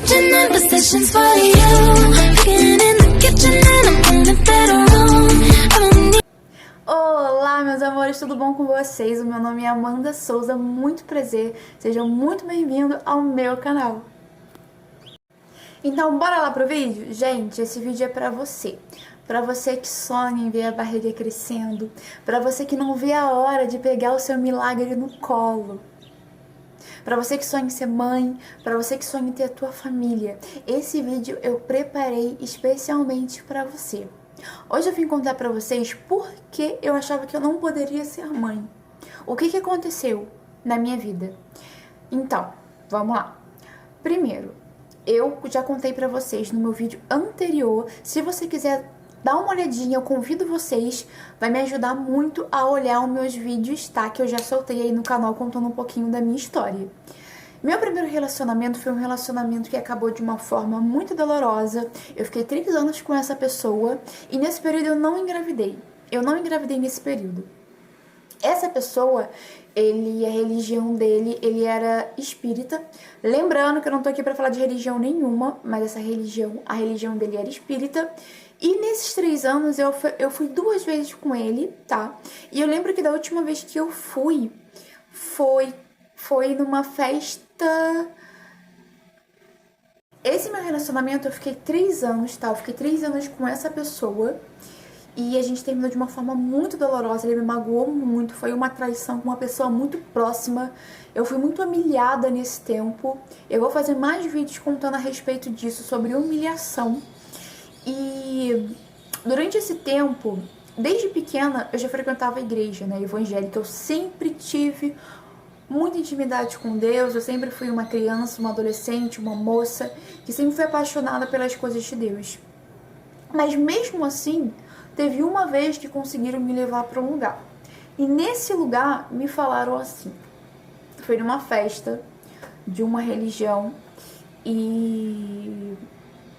Never sessions for you. Cooking in the kitchen and I'm in the bedroom. I don't need. Olá, meus amores, tudo bom com vocês? O meu nome é Amanda Souza, muito prazer. Sejam muito bem-vindos ao meu canal. Então, bora lá pro vídeo? Gente, esse vídeo é pra você. Pra você que sonha em ver a barriga crescendo. Pra você que não vê a hora de pegar o seu milagre no colo. Pra você que sonha em ser mãe, pra você que sonha em ter a tua família. Esse vídeo eu preparei especialmente pra você. Hoje eu vim contar pra vocês por que eu achava que eu não poderia ser mãe. O que aconteceu na minha vida? Então, vamos lá. Primeiro, eu já contei pra vocês no meu vídeo anterior. Se você quiser dar uma olhadinha, eu convido vocês. Vai me ajudar muito a olhar os meus vídeos, tá? Que eu já soltei aí no canal contando um pouquinho da minha história. Meu primeiro relacionamento foi um relacionamento que acabou de uma forma muito dolorosa. Eu fiquei 3 anos com essa pessoa e nesse período eu não engravidei. Eu não engravidei nesse período. Essa pessoa, a religião dele, ele era espírita. Lembrando que eu não tô aqui pra falar de religião nenhuma, mas a religião dele era espírita. E nesses 3 anos eu fui 2 vezes com ele, tá? E eu lembro que da última vez que eu fui, foi numa festa. Esse meu relacionamento eu fiquei 3 anos, tá? Eu fiquei 3 anos com essa pessoa. E a gente terminou de uma forma muito dolorosa, ele me magoou muito, foi uma traição com uma pessoa muito próxima. Eu fui muito humilhada nesse tempo. Eu vou fazer mais vídeos contando a respeito disso, sobre humilhação. E durante esse tempo, desde pequena, eu já frequentava a igreja, né, evangélica. Eu sempre tive muita intimidade com Deus, eu sempre fui uma criança, uma adolescente, uma moça, que sempre foi apaixonada pelas coisas de Deus. Mas mesmo assim, teve uma vez que conseguiram me levar para um lugar. E nesse lugar me falaram assim. Foi numa festa de uma religião e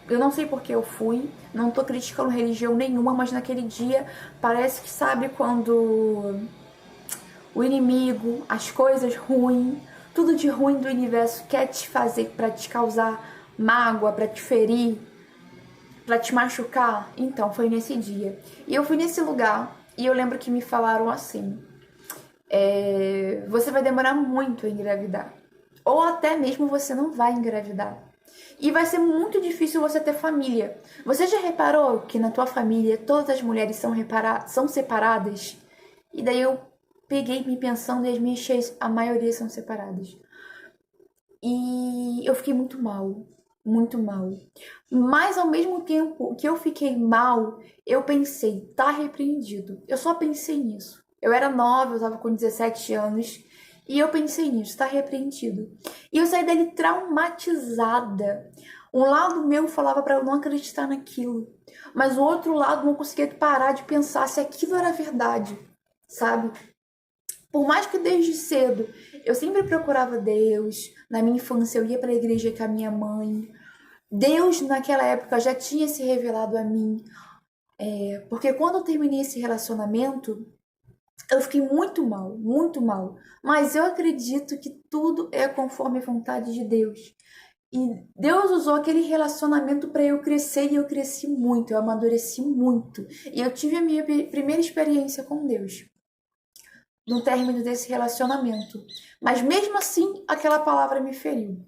eu não sei por que eu fui, não tô criticando religião nenhuma, mas naquele dia parece que sabe quando o inimigo, as coisas ruins, tudo de ruim do universo quer te fazer para te causar mágoa, para te ferir, pra te machucar. Então, foi nesse dia. E eu fui nesse lugar e eu lembro que me falaram assim: você vai demorar muito a engravidar. Ou até mesmo você não vai engravidar. E vai ser muito difícil você ter família. Você já reparou que na tua família todas as mulheres são separadas? E daí eu peguei me pensando e as minhas tias, a maioria são separadas. E eu fiquei muito mal. Muito mal. Mas ao mesmo tempo que eu fiquei mal, eu pensei, tá repreendido. Eu só pensei nisso. Eu era nova, eu tava com 17 anos, e eu pensei nisso, tá repreendido. E eu saí dali traumatizada. Um lado meu falava pra eu não acreditar naquilo, mas o outro lado não conseguia parar de pensar se aquilo era verdade, sabe? Por mais que desde cedo eu sempre procurava Deus, na minha infância eu ia para a igreja com a minha mãe. Deus naquela época já tinha se revelado a mim, porque quando eu terminei esse relacionamento, eu fiquei muito mal, muito mal. Mas eu acredito que tudo é conforme a vontade de Deus. E Deus usou aquele relacionamento para eu crescer e eu cresci muito, eu amadureci muito. E eu tive a minha primeira experiência com Deus no término desse relacionamento. Mas mesmo assim, aquela palavra me feriu.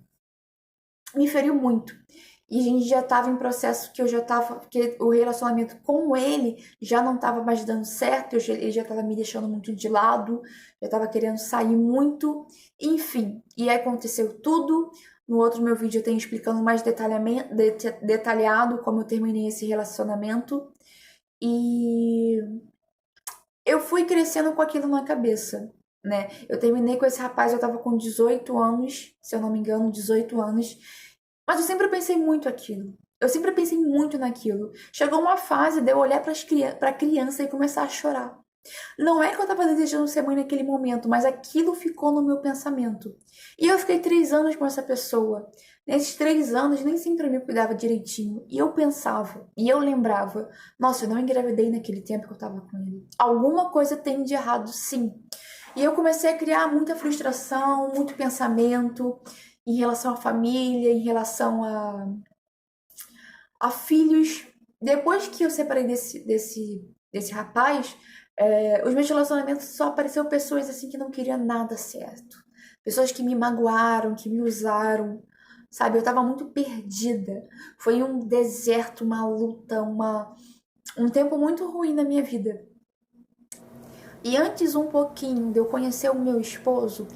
Me feriu muito. E a gente já estava em processo que que o relacionamento com ele já não estava mais dando certo, ele já estava me deixando muito de lado, já estava querendo sair muito, enfim. E aí aconteceu tudo. No outro meu vídeo eu tenho explicando mais detalhado como eu terminei esse relacionamento. E eu fui crescendo com aquilo na cabeça, né? Eu terminei com esse rapaz, eu tava com 18 anos, se eu não me engano, 18 anos. Mas eu sempre pensei muito aquilo. Eu sempre pensei muito naquilo. Chegou uma fase de eu olhar pra criança e começar a chorar. Não é que eu tava desejando ser mãe naquele momento, mas aquilo ficou no meu pensamento. E eu fiquei 3 anos com essa pessoa. Nesses 3 anos, nem sempre eu me cuidava direitinho. E eu pensava, e eu lembrava, nossa, eu não engravidei naquele tempo que eu tava com ele. Alguma coisa tem de errado, sim. E eu comecei a criar muita frustração, muito pensamento. em relação à família, em relação a filhos. Depois que eu separei desse rapaz, os meus relacionamentos só apareceram pessoas assim que não queriam nada certo. Pessoas que me magoaram, que me usaram, sabe? Eu tava muito perdida. Foi um deserto, uma luta, um tempo muito ruim na minha vida. E antes um pouquinho de eu conhecer o meu esposo,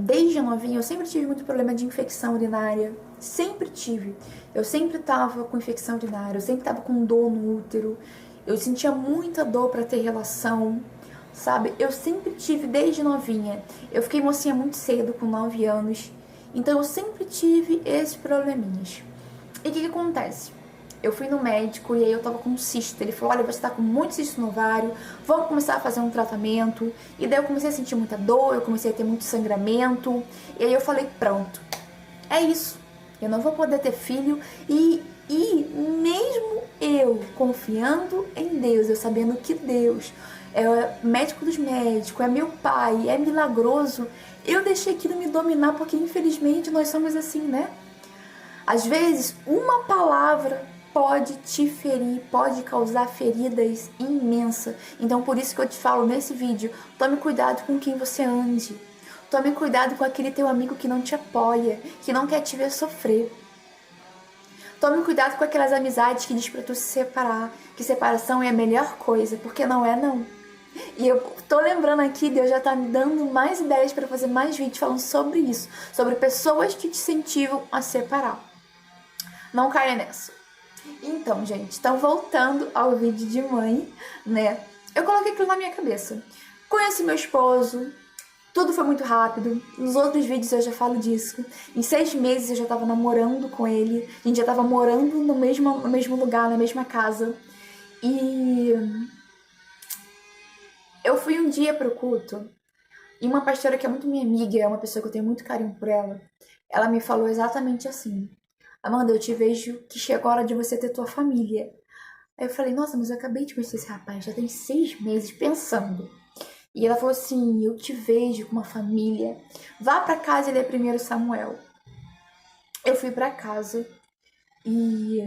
desde novinha eu sempre tive muito problema de infecção urinária. Sempre tive. Eu sempre tava com infecção urinária, eu sempre tava com dor no útero. Eu sentia muita dor para ter relação, sabe? Eu sempre tive desde novinha. Eu fiquei mocinha muito cedo, com 9 anos. Então eu sempre tive esses probleminhas. E o que acontece? Eu fui no médico e aí eu tava com um cisto. Ele falou, olha, você tá com muito cisto no ovário, vamos começar a fazer um tratamento. E daí eu comecei a sentir muita dor, eu comecei a ter muito sangramento. E aí eu falei, pronto, é isso. Eu não vou poder ter filho. E mesmo eu confiando em Deus, eu sabendo que Deus é médico dos médicos, é meu pai, é milagroso, eu deixei aquilo me dominar, porque infelizmente nós somos assim, né? Às vezes, uma palavra pode te ferir, pode causar feridas imensas. Então, por isso que eu te falo nesse vídeo, tome cuidado com quem você ande. Tome cuidado com aquele teu amigo que não te apoia, que não quer te ver sofrer. Tome cuidado com aquelas amizades que diz pra tu se separar, que separação é a melhor coisa, porque não é não. E eu tô lembrando aqui, Deus já tá me dando mais ideias para fazer mais vídeos falando sobre isso, sobre pessoas que te incentivam a separar. Não caia nessa. Então, gente, então voltando ao vídeo de mãe, né? Eu coloquei aquilo na minha cabeça. Conheci meu esposo, tudo foi muito rápido. Nos outros vídeos eu já falo disso. Em 6 meses eu já tava namorando com ele. A gente já tava morando no mesmo lugar, na mesma casa. E eu fui um dia pro culto e uma pastora que é muito minha amiga, é uma pessoa que eu tenho muito carinho por ela me falou exatamente assim: Amanda, eu te vejo que chegou a hora de você ter tua família. Aí eu falei, nossa, mas eu acabei de conhecer esse rapaz, já tem 6 meses pensando. E ela falou assim, eu te vejo com uma família, vá pra casa e lê 1 Samuel. Eu fui pra casa e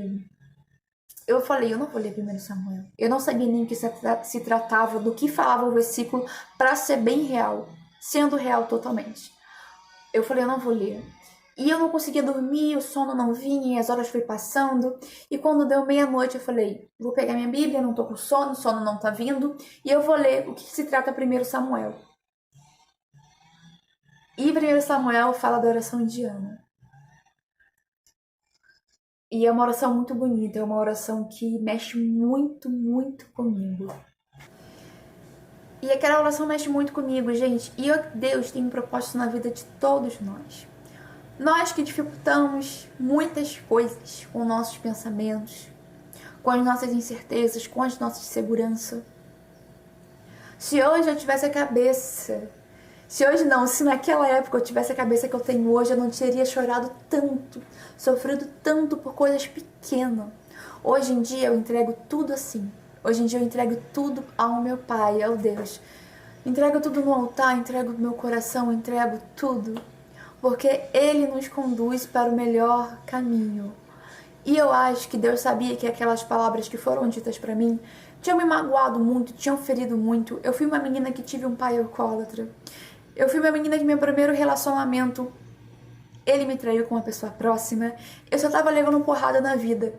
eu falei, eu não vou ler 1 Samuel. Eu não sabia nem que se tratava, do que falava o versículo, pra ser bem real, sendo real totalmente. Eu falei, eu não vou ler. E eu não conseguia dormir, o sono não vinha, as horas foi passando. E quando deu meia-noite, eu falei, vou pegar minha Bíblia, não tô com sono, o sono não tá vindo. E eu vou ler o que se trata 1 Samuel. E 1 Samuel fala da oração de Ana. E é uma oração muito bonita, é uma oração que mexe muito, muito comigo. E aquela oração mexe muito comigo, gente. E Deus tem um propósito na vida de todos nós. Nós que dificultamos muitas coisas com nossos pensamentos, com as nossas incertezas, com as nossas inseguranças. Se hoje eu tivesse a cabeça, se naquela época eu tivesse a cabeça que eu tenho hoje, eu não teria chorado tanto, sofrido tanto por coisas pequenas. Hoje em dia eu entrego tudo assim. Hoje em dia eu entrego tudo ao meu Pai, ao Deus. Entrego tudo no altar, entrego meu coração, entrego tudo. Porque Ele nos conduz para o melhor caminho. E eu acho que Deus sabia que aquelas palavras que foram ditas para mim tinham me magoado muito, tinham ferido muito. Eu fui uma menina que tive um pai alcoólatra. Eu fui uma menina que meu primeiro relacionamento, ele me traiu com uma pessoa próxima. Eu só tava levando porrada na vida.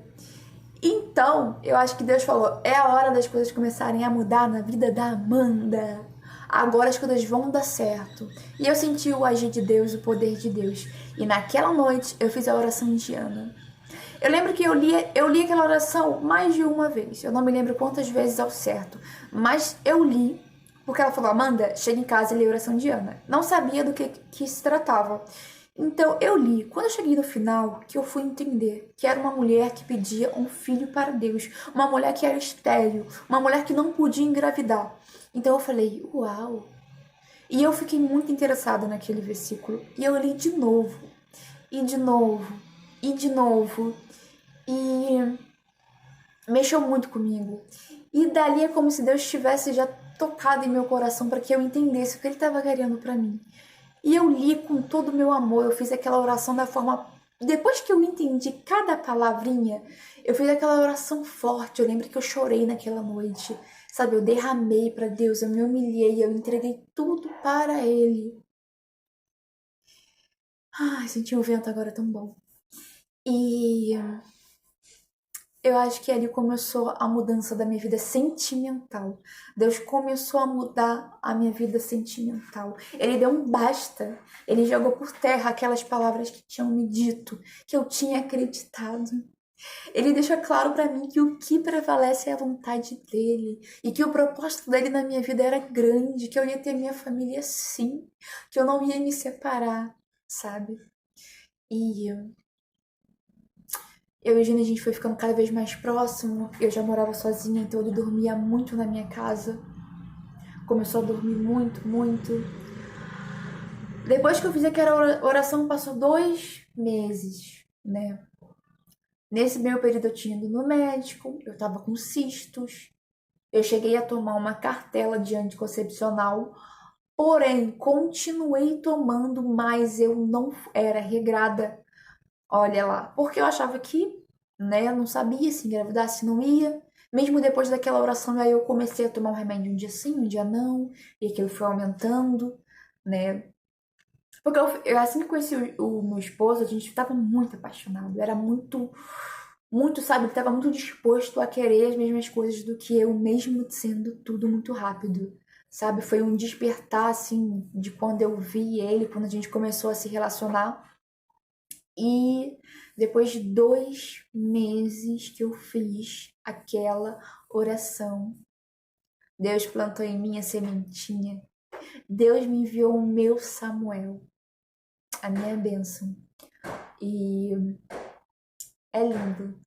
Então, eu acho que Deus falou, é a hora das coisas começarem a mudar na vida da Amanda. Agora as coisas vão dar certo. E eu senti o agir de Deus, o poder de Deus. E naquela noite eu fiz a oração indiana. Eu lembro que eu li aquela oração mais de uma vez. Eu não me lembro quantas vezes ao certo. Mas eu li, porque ela falou, Amanda, chega em casa e lê a oração indiana. Não sabia do que se tratava. Então eu li. Quando eu cheguei no final, que eu fui entender que era uma mulher que pedia um filho para Deus. Uma mulher que era estéril. Uma mulher que não podia engravidar. Então eu falei, uau! E eu fiquei muito interessada naquele versículo. E eu li de novo. E de novo. E de novo. E mexeu muito comigo. E dali é como se Deus tivesse já tocado em meu coração para que eu entendesse o que Ele estava querendo para mim. E eu li com todo o meu amor, eu fiz aquela oração da forma. Depois que eu entendi cada palavrinha, eu fiz aquela oração forte. Eu lembro que eu chorei naquela noite, sabe? Eu derramei para Deus, eu me humilhei, eu entreguei tudo para Ele. Ai, senti um vento agora tão bom. E eu acho que ali começou a mudança da minha vida sentimental. Deus começou a mudar a minha vida sentimental. Ele deu um basta. Ele jogou por terra aquelas palavras que tinham me dito, que eu tinha acreditado. Ele deixou claro para mim que o que prevalece é a vontade dele e que o propósito dele na minha vida era grande, que eu ia ter minha família sim, que eu não ia me separar, sabe? E eu e a Gina, a gente foi ficando cada vez mais próximo. Eu já morava sozinha, então ele dormia muito na minha casa. Começou a dormir muito, muito. Depois que eu fiz aquela oração, passou 2 meses, né? Nesse meio período eu tinha ido no médico, eu tava com cistos. Eu cheguei a tomar uma cartela de anticoncepcional, porém continuei tomando, mas eu não era regrada. Olha lá, porque eu achava que, né, eu não sabia se engravidar, se não ia. Mesmo depois daquela oração, aí eu comecei a tomar um remédio um dia sim, um dia não, e aquilo foi aumentando, né? Porque eu assim que conheci o meu esposo, a gente estava muito apaixonado, era muito, muito, sabe, ele estava muito disposto a querer as mesmas coisas do que eu, mesmo sendo tudo muito rápido, sabe? Foi um despertar, assim, de quando eu vi ele, quando a gente começou a se relacionar. E depois de 2 meses que eu fiz aquela oração, Deus plantou em mim a sementinha. Deus me enviou o meu Samuel, a minha bênção. E é lindo.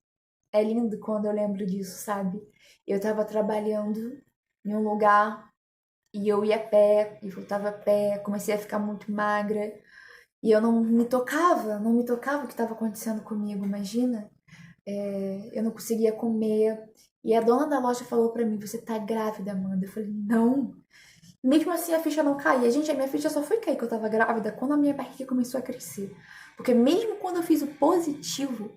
É lindo quando eu lembro disso, sabe? Eu tava trabalhando em um lugar e eu ia a pé e voltava a pé, comecei a ficar muito magra. E eu não me tocava o que estava acontecendo comigo, imagina? Eu não conseguia comer. E a dona da loja falou pra mim: Você tá grávida, Amanda? Eu falei: Não. Mesmo assim, a ficha não caía. Gente, a minha ficha só foi cair que eu tava grávida quando a minha barriga começou a crescer. Porque mesmo quando eu fiz o positivo,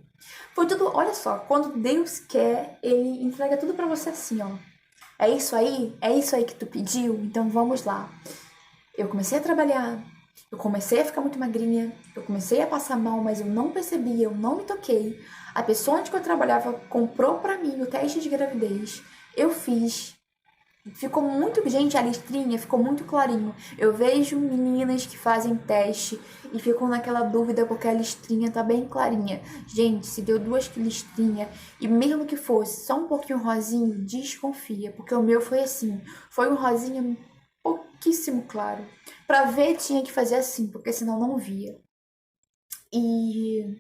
foi tudo. Olha só, quando Deus quer, Ele entrega tudo pra você assim, ó. É isso aí? É isso aí que tu pediu? Então vamos lá. Eu comecei a trabalhar, eu comecei a ficar muito magrinha, eu comecei a passar mal, mas eu não percebi, eu não me toquei. A pessoa onde eu trabalhava comprou pra mim o teste de gravidez, eu fiz. Ficou muito, gente, a listrinha ficou muito clarinho. Eu vejo meninas que fazem teste e ficam naquela dúvida porque a listrinha tá bem clarinha. Gente, se deu 2 listrinhas e mesmo que fosse só um pouquinho rosinho, desconfia, porque o meu foi assim, foi um rosinha pouquíssimo claro. Pra ver tinha que fazer assim, porque senão não via. E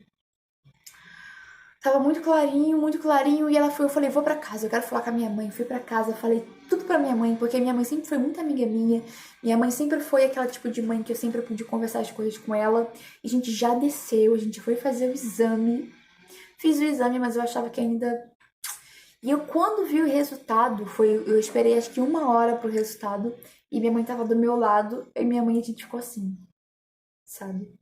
tava muito clarinho, e ela foi, eu falei, vou pra casa, eu quero falar com a minha mãe. Fui pra casa, falei tudo pra minha mãe, porque minha mãe sempre foi muito amiga minha. Minha mãe sempre foi aquela tipo de mãe que eu sempre pude conversar as coisas com ela. E a gente já desceu, a gente foi fazer o exame. Fiz o exame, mas eu achava que ainda. E eu, quando vi o resultado, eu esperei acho que 1 hora pro resultado, e minha mãe tava do meu lado, e minha mãe a gente ficou assim, sabe?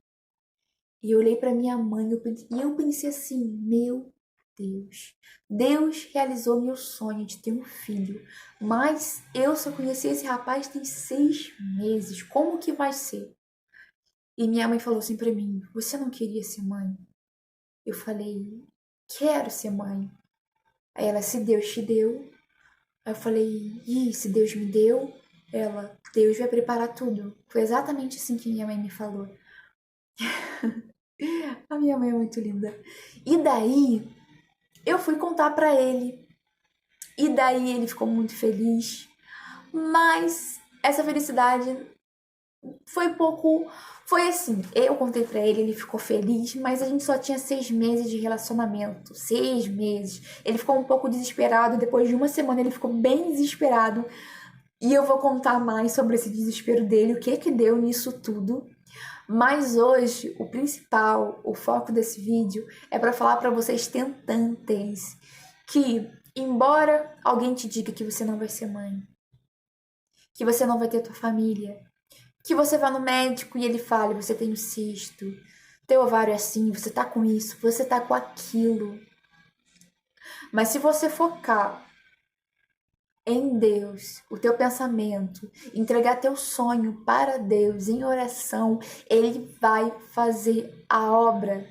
E eu olhei pra minha mãe e eu pensei assim, meu Deus, Deus realizou meu sonho de ter um filho, mas eu só conheci esse rapaz tem 6 meses, como que vai ser? E minha mãe falou assim pra mim, você não queria ser mãe? Eu falei, quero ser mãe. Aí ela, se Deus te deu. Aí eu falei, e se Deus me deu? Ela, Deus vai preparar tudo. Foi exatamente assim que minha mãe me falou. A minha mãe é muito linda. E daí, eu fui contar pra ele. E daí ele ficou muito feliz. Mas essa felicidade foi pouco. Foi assim, eu contei pra ele, ele ficou feliz, mas a gente só tinha 6 meses de relacionamento. 6 meses. Ele ficou um pouco desesperado. Depois de 1 semana, ele ficou bem desesperado. E eu vou contar mais sobre esse desespero dele, o que que deu nisso tudo. Mas hoje, o principal, o foco desse vídeo é para falar para vocês tentantes que, embora alguém te diga que você não vai ser mãe, que você não vai ter tua família, Que você vá no médico e ele fale, você tem um cisto, teu ovário é assim, você tá com isso, você tá com aquilo. Mas se você focar em Deus, o teu pensamento, entregar teu sonho para Deus em oração, Ele vai fazer a obra.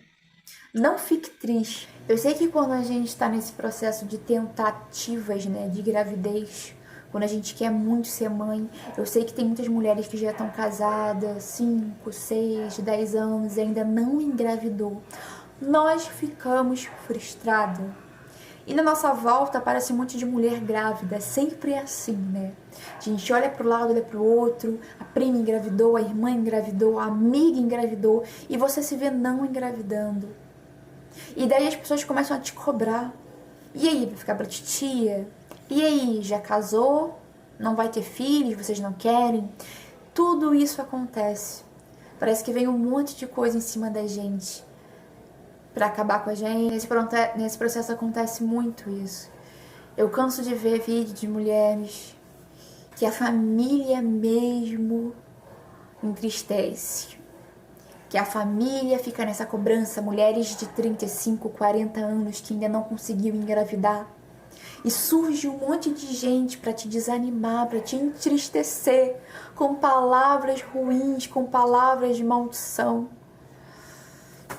Não fique triste. Eu sei que quando a gente está nesse processo de tentativas, né, de gravidez, quando a gente quer muito ser mãe, eu sei que tem muitas mulheres que já estão casadas, 5, 6, 10 anos e ainda não engravidou. Nós ficamos frustradas. E na nossa volta aparece um monte de mulher grávida, sempre é assim, né? A gente olha pro lado, olha pro outro, a prima engravidou, a irmã engravidou, a amiga engravidou, e você se vê não engravidando. E daí as pessoas começam a te cobrar. E aí, vai ficar pra titia? E aí, já casou? Não vai ter filhos? Vocês não querem? Tudo isso acontece. Parece que vem um monte de coisa em cima da gente pra acabar com a gente. Nesse processo acontece muito isso. Eu canso de ver vídeos de mulheres que a família mesmo entristece. Que a família fica nessa cobrança, mulheres de 35, 40 anos que ainda não conseguiu engravidar. E surge um monte de gente para te desanimar, para te entristecer, com palavras ruins, com palavras de maldição.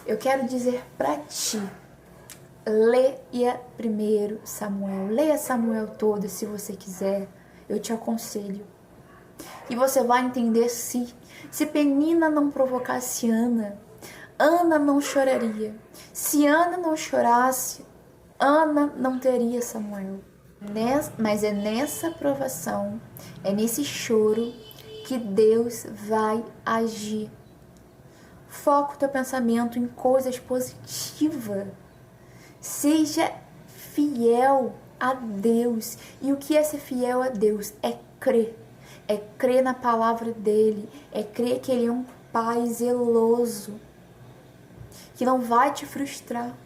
Eu quero dizer para ti, leia primeiro Samuel, leia Samuel todo se você quiser, eu te aconselho. E você vai entender se Penina não provocasse Ana, Ana não choraria. Se Ana não chorasse, Ana não teria Samuel. Mas é nessa provação, é nesse choro que Deus vai agir. Foca o teu pensamento em coisas positivas. Seja fiel a Deus. E o que é ser fiel a Deus? É crer. É crer na palavra dele. É crer que ele é um pai zeloso, que não vai te frustrar.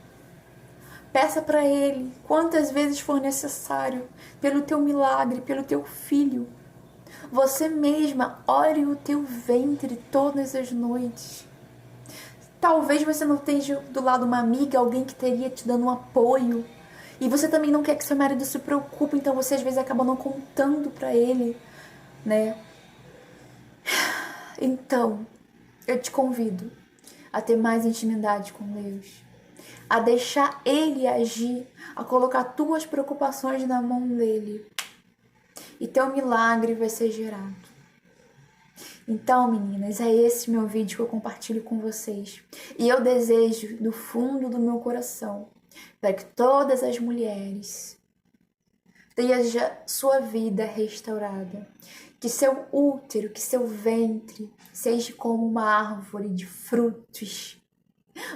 Peça para ele quantas vezes for necessário, pelo teu milagre, pelo teu filho. Você mesma ore o teu ventre todas as noites. Talvez você não esteja do lado de uma amiga, alguém que teria te dando um apoio. E você também não quer que seu marido se preocupe, então você às vezes acaba não contando para ele, né? Então, eu te convido a ter mais intimidade com Deus, a deixar Ele agir, a colocar tuas preocupações na mão dele. E teu milagre vai ser gerado. Então, meninas, é esse meu vídeo que eu compartilho com vocês. E eu desejo, do fundo do meu coração, para que todas as mulheres tenham sua vida restaurada. Que seu útero, que seu ventre seja como uma árvore de frutos.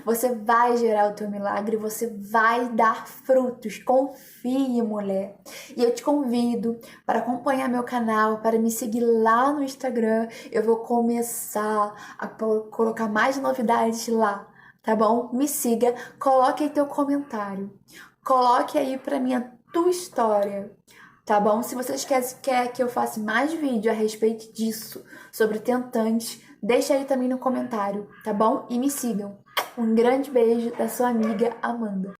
Você vai gerar o teu milagre, você vai dar frutos, confie, mulher. E eu te convido para acompanhar meu canal, para me seguir lá no Instagram. Eu vou começar a colocar mais novidades lá, tá bom? Me siga, coloque aí teu comentário, coloque aí para mim a tua história, tá bom? Se vocês querem que eu faça mais vídeo a respeito disso, sobre tentantes, deixa aí também no comentário, tá bom? E me sigam. Um grande beijo da sua amiga Amanda.